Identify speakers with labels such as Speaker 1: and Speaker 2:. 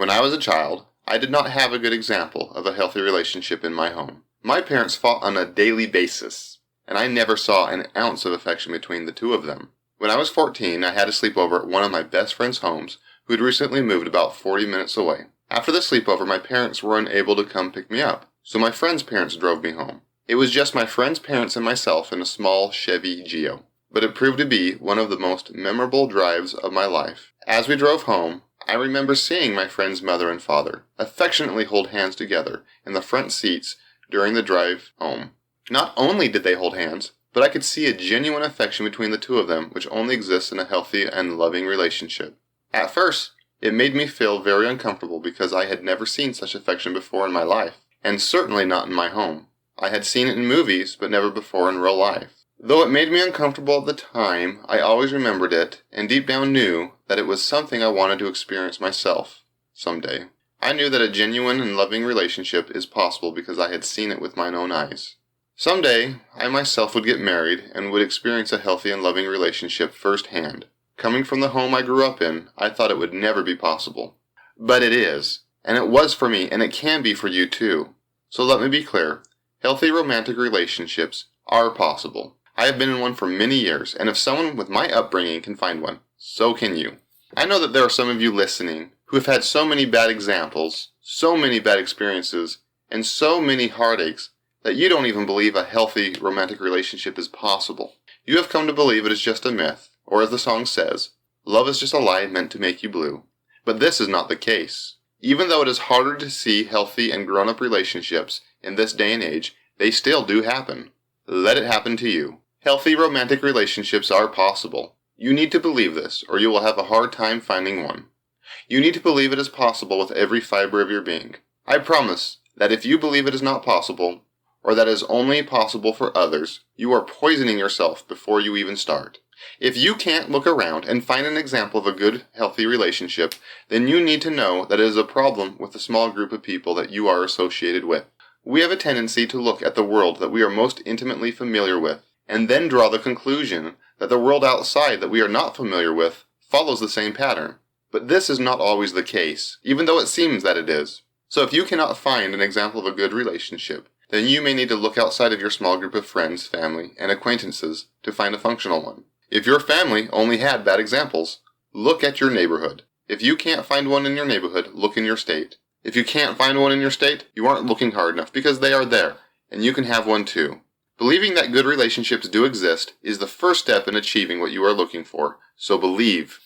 Speaker 1: When I was a child, I did not have a good example of a healthy relationship in my home. My parents fought on a daily basis, and I never saw an ounce of affection between the two of them. When I was 14, I had a sleepover at one of my best friend's homes, who had recently moved about 40 minutes away. After the sleepover, my parents were unable to come pick me up, so my friend's parents drove me home. It was just my friend's parents and myself in a small Chevy Geo, but it proved to be one of the most memorable drives of my life. As we drove home, I remember seeing my friend's mother and father affectionately hold hands together in the front seats during the drive home. Not only did they hold hands, but I could see a genuine affection between the two of them which only exists in a healthy and loving relationship. At first, it made me feel very uncomfortable because I had never seen such affection before in my life, and certainly not in my home. I had seen it in movies, but never before in real life. Though it made me uncomfortable at the time, I always remembered it, and deep down knew that it was something I wanted to experience myself someday. I knew that a genuine and loving relationship is possible because I had seen it with mine own eyes. Someday, I myself would get married and would experience a healthy and loving relationship firsthand. Coming from the home I grew up in, I thought it would never be possible. But it is, and it was for me, and it can be for you too. So let me be clear, healthy romantic relationships are possible. I have been in one for many years, and if someone with my upbringing can find one, so can you. I know that there are some of you listening who have had so many bad examples, so many bad experiences, and so many heartaches that you don't even believe a healthy romantic relationship is possible. You have come to believe it is just a myth, or as the song says, love is just a lie meant to make you blue. But this is not the case. Even though it is harder to see healthy and grown-up relationships in this day and age, they still do happen. Let it happen to you. Healthy romantic relationships are possible. You need to believe this, or you will have a hard time finding one. You need to believe it is possible with every fiber of your being. I promise that if you believe it is not possible, or that it is only possible for others, you are poisoning yourself before you even start. If you can't look around and find an example of a good, healthy relationship, then you need to know that it is a problem with the small group of people that you are associated with. We have a tendency to look at the world that we are most intimately familiar with, and then draw the conclusion that the world outside that we are not familiar with follows the same pattern. But this is not always the case, even though it seems that it is. So if you cannot find an example of a good relationship, then you may need to look outside of your small group of friends, family, and acquaintances to find a functional one. If your family only had bad examples, look at your neighborhood. If you can't find one in your neighborhood, look in your state. If you can't find one in your state, you aren't looking hard enough because they are there, and you can have one too. Believing that good relationships do exist is the first step in achieving what you are looking for, so believe.